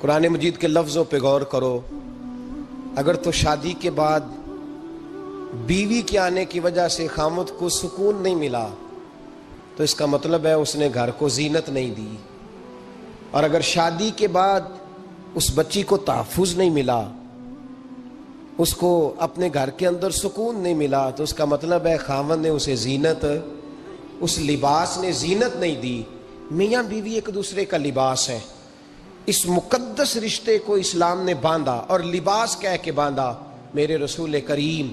قرآن مجید کے لفظوں پہ غور کرو. اگر تو شادی کے بعد بیوی کے آنے کی وجہ سے خامد کو سکون نہیں ملا تو اس کا مطلب ہے اس نے گھر کو زینت نہیں دی. اور اگر شادی کے بعد اس بچی کو تحفظ نہیں ملا، اس کو اپنے گھر کے اندر سکون نہیں ملا، تو اس کا مطلب ہے خاوند نے اسے زینت، اس لباس نے زینت نہیں دی. میاں بیوی ایک دوسرے کا لباس ہے. اس مقدس رشتے کو اسلام نے باندھا اور لباس کہہ کے باندھا. میرے رسول کریم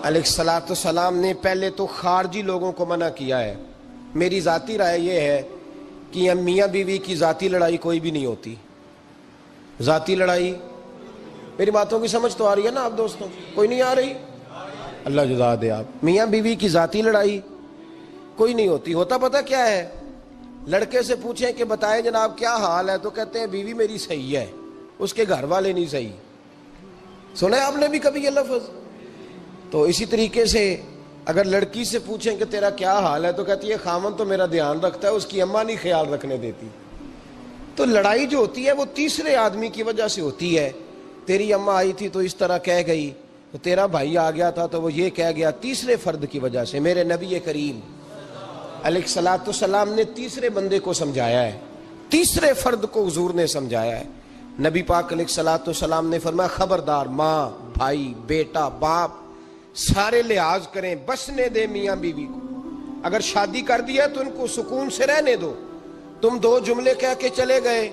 علیہ الصلاۃ والسلام نے پہلے تو خارجی لوگوں کو منع کیا ہے. میری ذاتی رائے یہ ہے کہ میاں بیوی کی ذاتی لڑائی کوئی بھی نہیں ہوتی. ذاتی لڑائی، میری باتوں کی سمجھ تو آ رہی ہے نا آپ دوستوں؟ کوئی نہیں آ رہی؟ اللہ جزا دے. آپ میاں بیوی کی ذاتی لڑائی کوئی نہیں ہوتی. ہوتا پتہ کیا ہے؟ لڑکے سے پوچھیں کہ بتائیں جناب کیا حال ہے، تو کہتے ہیں بیوی میری صحیح ہے، اس کے گھر والے نہیں صحیح. سنا ہے آپ نے بھی کبھی یہ لفظ؟ تو اسی طریقے سے اگر لڑکی سے پوچھیں کہ تیرا کیا حال ہے، تو کہتی ہے خامن تو میرا دھیان رکھتا ہے، اس کی اماں نہیں خیال رکھنے دیتی. تو لڑائی جو ہوتی ہے وہ تیسرے آدمی کی وجہ سے ہوتی ہے. تیری اماں آئی تھی تو اس طرح کہہ گئی، تو تیرا بھائی آ گیا تھا تو وہ یہ کہہ گیا، تیسرے فرد کی وجہ سے. میرے نبی کریم علیہ الصلاۃ والسلام نے تیسرے بندے کو سمجھایا ہے، تیسرے فرد کو حضور نے سمجھایا ہے. نبی پاک علیہ الصلاۃ والسلام نے فرمایا خبردار، ماں، بھائی، بیٹا، باپ سارے لحاظ کریں، بسنے دے میاں بیوی کو. اگر شادی کر دیا تو ان کو سکون سے رہنے دو. تم دو جملے کہہ کے چلے گئے،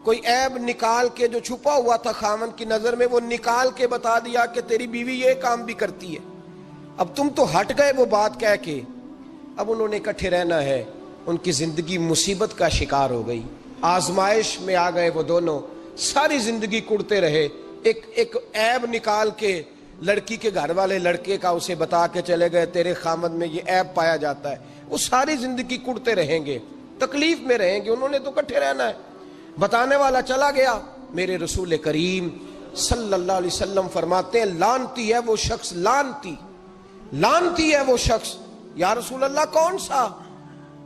کوئی عیب نکال کے جو چھپا ہوا تھا خامن کی نظر میں وہ نکال کے بتا دیا کہ تیری بیوی یہ کام بھی کرتی ہے. اب تم تو ہٹ گئے وہ بات کہہ کے. اب انہوں نے اکٹھے رہنا ہے، ان کی زندگی مصیبت کا شکار ہو گئی، آزمائش میں آ گئے وہ دونوں. ساری زندگی کڑتے رہے. ایک عیب نکال کے لڑکی کے گھر والے لڑکے کا اسے بتا کے چلے گئے تیرے خامد میں یہ عیب پایا جاتا ہے. وہ ساری زندگی کڑتے رہیں گے، تکلیف میں رہیں گے. انہوں نے تو اکٹھے رہنا ہے. بتانے والا چلا گیا. میرے رسول کریم صلی اللہ علیہ وسلم فرماتے ہیں لعنتی ہے وہ شخص، لعنتی، لعنتی ہے وہ شخص. یا رسول اللہ کون سا؟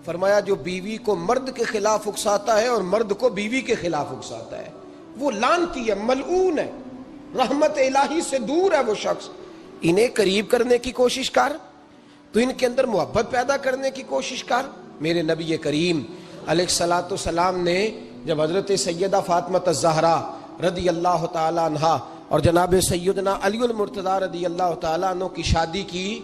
فرمایا جو بیوی کو مرد کے خلاف اکساتا ہے اور مرد کو بیوی کے خلاف اکساتا ہے، وہ لعنتی ہے، ملعون ہے، رحمت الہی سے دور ہے وہ شخص. انہیں قریب کرنے کی کوشش کر، تو ان کے اندر محبت پیدا کرنے کی کوشش کر. میرے نبی کریم علیہ الصلاۃ والسلام نے جب حضرت سیدہ فاطمہ الزہرا رضی اللہ تعالی عنہا اور جناب سیدنا علی المرتضیٰ رضی اللہ تعالی عنہ کی شادی کی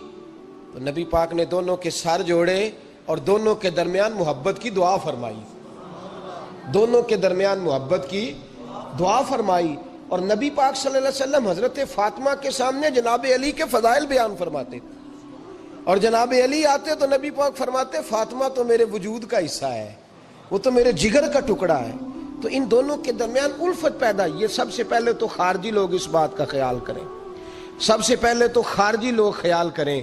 تو نبی پاک نے دونوں کے سر جوڑے اور دونوں کے درمیان محبت کی دعا فرمائی. دونوں کے درمیان محبت کی دعا فرمائی. اور نبی پاک صلی اللہ علیہ وسلم حضرت فاطمہ کے سامنے جناب علی کے فضائل بیان فرماتے تھے. اور جناب علی آتے تو نبی پاک فرماتے فاطمہ تو میرے وجود کا حصہ ہے، وہ تو میرے جگر کا ٹکڑا ہے. تو ان دونوں کے درمیان الفت پیدا. یہ سب سے پہلے تو خارجی لوگ اس بات کا خیال کریں، سب سے پہلے تو خارجی لوگ خیال کریں،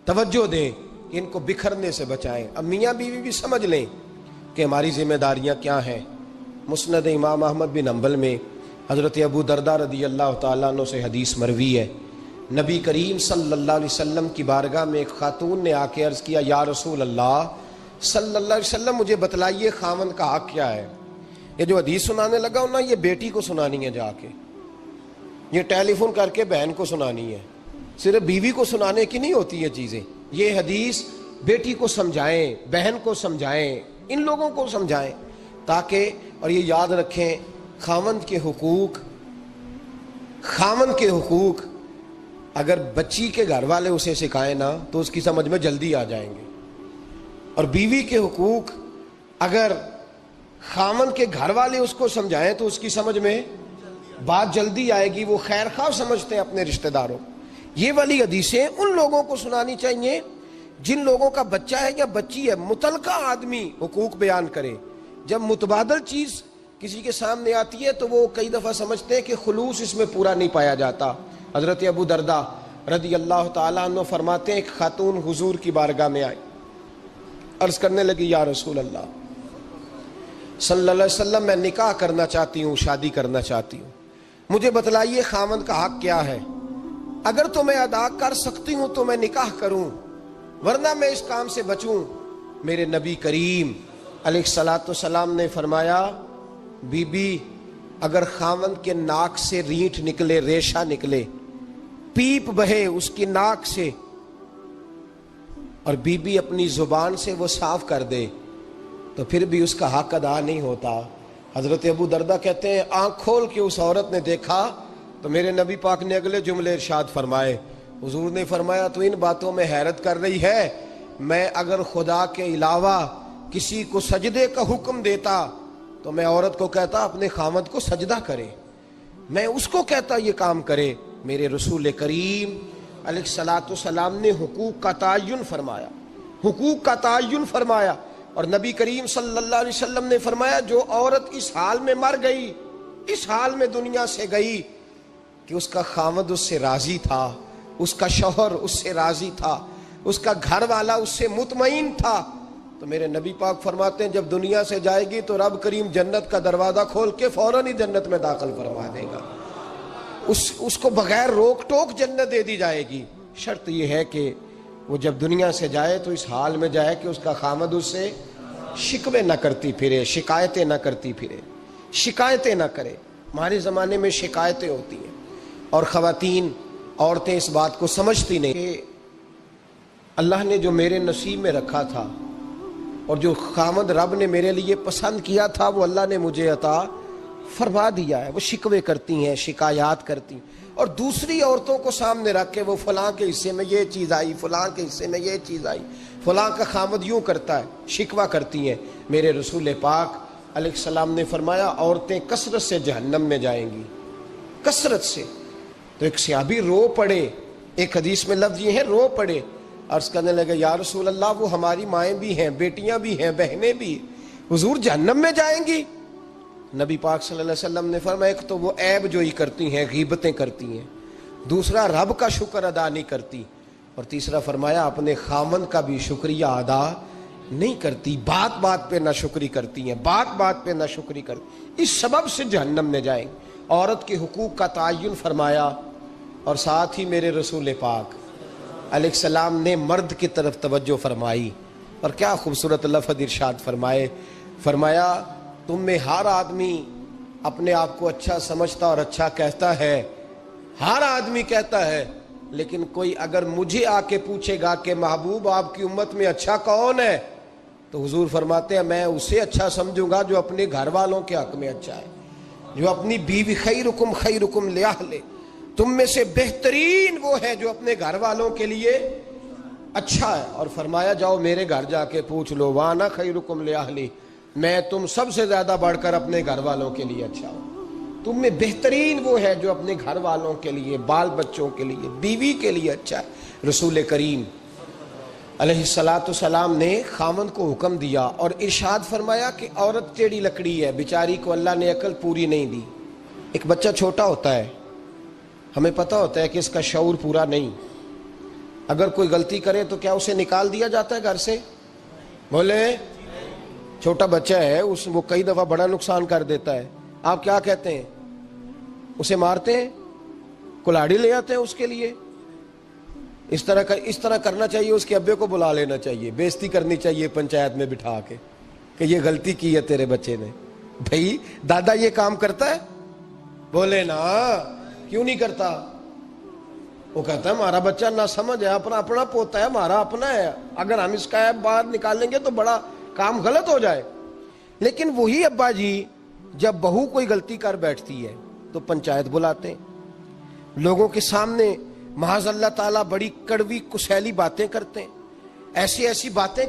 توجہ دیں کہ ان کو بکھرنے سے بچائیں. اب میاں بیوی بھی سمجھ لیں کہ ہماری ذمہ داریاں کیا ہیں. مسند امام احمد بن حنبل میں حضرت ابو درداء رضی اللہ تعالیٰ عنہ سے حدیث مروی ہے، نبی کریم صلی اللہ علیہ وسلم کی بارگاہ میں ایک خاتون نے آ کے عرض کیا یا رسول اللہ صلی اللہ علیہ وسلم مجھے بتلائیے خاوند کا حق کیا ہے. یہ جو حدیث سنانے لگا ہوں نا، یہ بیٹی کو سنانی ہے جا کے، یہ ٹیلی فون کر کے بہن کو سنانی ہے. صرف بیوی کو سنانے کی نہیں ہوتی یہ چیزیں. یہ حدیث بیٹی کو سمجھائیں، بہن کو سمجھائیں، ان لوگوں کو سمجھائیں تاکہ، اور یہ یاد رکھیں خاوند کے حقوق، خاوند کے حقوق اگر بچی کے گھر والے اسے سکھائیں نا تو اس کی سمجھ میں جلدی آ جائیں گے. اور بیوی کے حقوق اگر خاوند کے گھر والے اس کو سمجھائیں تو اس کی سمجھ میں بات جلدی آئے گی. وہ خیر خواہ سمجھتے ہیں اپنے رشتہ داروں. یہ والی حدیثیں ان لوگوں کو سنانی چاہیے جن لوگوں کا بچہ ہے یا بچی ہے. متعلقہ آدمی حقوق بیان کرے. جب متبادل چیز کسی کے سامنے آتی ہے تو وہ کئی دفعہ سمجھتے ہیں کہ خلوص اس میں پورا نہیں پایا جاتا. حضرت ابو درداء رضی اللہ تعالیٰ عنہ فرماتے ہیں ایک خاتون حضور کی بارگاہ میں آئی، عرض کرنے لگی یا رسول اللہ صلی اللہ علیہ وسلم میں نکاح کرنا چاہتی ہوں، شادی کرنا چاہتی ہوں، مجھے بتلائیے خاوند کا حق کیا ہے؟ اگر تو میں ادا کر سکتی ہوں تو میں نکاح کروں، ورنہ میں اس کام سے بچوں. میرے نبی کریم علیہ الصلاۃ والسلام نے فرمایا بی بی اگر خاوند کے ناک سے رینٹ نکلے، ریشہ نکلے، پیپ بہے اس کی ناک سے، اور بیوی اپنی زبان سے وہ صاف کر دے، تو پھر بھی اس کا حق ادا نہیں ہوتا۔ حضرت ابو دردہ کہتے ہیں آنکھ کھول کے اس عورت نے دیکھا تو میرے نبی پاک نے اگلے جملے ارشاد فرمائے، حضور نے فرمایا تو ان باتوں میں حیرت کر رہی ہے، میں اگر خدا کے علاوہ کسی کو سجدے کا حکم دیتا تو میں عورت کو کہتا اپنے خاوند کو سجدہ کرے، میں اس کو کہتا یہ کام کرے۔ میرے رسول کریم علیہ الصلوۃ والسلام نے حقوق کا تعین فرمایا، حقوق کا تعین فرمایا، اور نبی کریم صلی اللہ علیہ وسلم نے فرمایا جو عورت اس حال میں مر گئی، اس حال میں دنیا سے گئی کہ اس کا خاوند اس سے راضی تھا، اس کا شوہر اس سے راضی تھا، اس کا گھر والا اس سے مطمئن تھا، تو میرے نبی پاک فرماتے ہیں جب دنیا سے جائے گی تو رب کریم جنت کا دروازہ کھول کے فوراً ہی جنت میں داخل فرما دے گا، اس کو بغیر روک ٹوک جنت دے دی جائے گی۔ شرط یہ ہے کہ وہ جب دنیا سے جائے تو اس حال میں جائے کہ اس کا خاوند اس سے شکوے نہ کرتی پھرے، شکایتیں نہ کرتی پھرے، شکایتیں نہ کرے۔ ہمارے زمانے میں شکایتیں ہوتی ہیں، اور خواتین، عورتیں اس بات کو سمجھتی نہیں کہ اللہ نے جو میرے نصیب میں رکھا تھا اور جو خاوند رب نے میرے لیے پسند کیا تھا وہ اللہ نے مجھے عطا فرما دیا ہے۔ وہ شکوے کرتی ہیں، شکایات کرتی ہیں، اور دوسری عورتوں کو سامنے رکھ کے وہ فلاں کے حصے میں یہ چیز آئی، فلاں کے حصے میں یہ چیز آئی، فلاں کا خاوند یوں کرتا ہے، شکوہ کرتی ہیں۔ میرے رسول پاک علیہ السلام نے فرمایا عورتیں کثرت سے جہنم میں جائیں گی، کثرت سے۔ تو ایک صحابی رو پڑے، ایک حدیث میں لفظ یہ ہے رو پڑے، عرض کرنے لگے یا رسول اللہ وہ ہماری مائیں بھی ہیں، بیٹیاں بھی ہیں، بہنیں بھی، حضور جہنم میں جائیں گی؟ نبی پاک صلی اللہ علیہ وسلم نے فرمایا ایک تو وہ عیب جوئی کرتی ہیں، غیبتیں کرتی ہیں، دوسرا رب کا شکر ادا نہیں کرتی، اور تیسرا فرمایا اپنے خاوند کا بھی شکریہ ادا نہیں کرتی، بات بات پہ ناشکری کرتی ہیں، بات بات پہ ناشکری کرتی، اس سبب سے جہنم میں جائیں گے۔ عورت کے حقوق کا تعین فرمایا، اور ساتھ ہی میرے رسول پاک علیہ السلام نے مرد کی طرف توجہ فرمائی، اور کیا خوبصورت لفظ ارشاد فرمائے، فرمایا تم میں ہر آدمی اپنے آپ کو اچھا سمجھتا اور اچھا کہتا ہے، ہر آدمی کہتا ہے، لیکن کوئی اگر مجھے آ کے پوچھے گا کہ محبوب آپ کی امت میں اچھا کون ہے، تو حضور فرماتے ہیں میں اسے اچھا سمجھوں گا جو اپنے گھر والوں کے حق میں اچھا ہے، جو اپنی بیوی خیرکم خیرکم لأہلہ، تم میں سے بہترین وہ ہے جو اپنے گھر والوں کے لیے اچھا ہے۔ اور فرمایا جاؤ میرے گھر جا کے پوچھ لو وانا خیرکم لأہلہ، میں تم سب سے زیادہ بڑھ کر اپنے گھر والوں کے لیے اچھا ہوں، تم میں بہترین وہ ہے جو اپنے گھر والوں کے لیے، بال بچوں کے لیے، بیوی کے لیے اچھا ہے۔ رسول کریم علیہ الصلوۃ والسلام نے خاوند کو حکم دیا اور ارشاد فرمایا کہ عورت ٹیڑھی لکڑی ہے، بیچاری کو اللہ نے عقل پوری نہیں دی۔ ایک بچہ چھوٹا ہوتا ہے، ہمیں پتہ ہوتا ہے کہ اس کا شعور پورا نہیں، اگر کوئی غلطی کرے تو کیا اسے نکال دیا جاتا ہے گھر سے؟ بولے، چھوٹا بچہ ہے، وہ کئی دفعہ بڑا نقصان کر دیتا ہے، آپ کیا کہتے ہیں؟ اسے مارتے ہیں، کلاڑی لے آتے ہیں اس کے لیے؟ اس طرح کرنا چاہیے، اس کے ابے کو بلا لینا چاہیے، بےزتی کرنی چاہیے پنچایت میں بٹھا کے کہ یہ غلطی کی ہے تیرے بچے نے۔ بھائی دادا یہ کام کرتا ہے؟ بولے نا، کیوں نہیں کرتا؟ وہ کہتا ہے ہمارا بچہ نہ سمجھ ہے، اپنا پوتا ہے، ہمارا اپنا ہے، اگر ہم اس کا باہر نکالیں گے تو بڑا کام غلط ہو جائے۔ لیکن وہی ابا جی جب بہو کوئی غلطی کر بیٹھتی ہے تو پنچایت بلاتے ہیں، لوگوں کے سامنے معاذ اللہ تعالیٰ بڑی کڑوی کسیلی باتیں کرتے ہیں، ایسی باتیں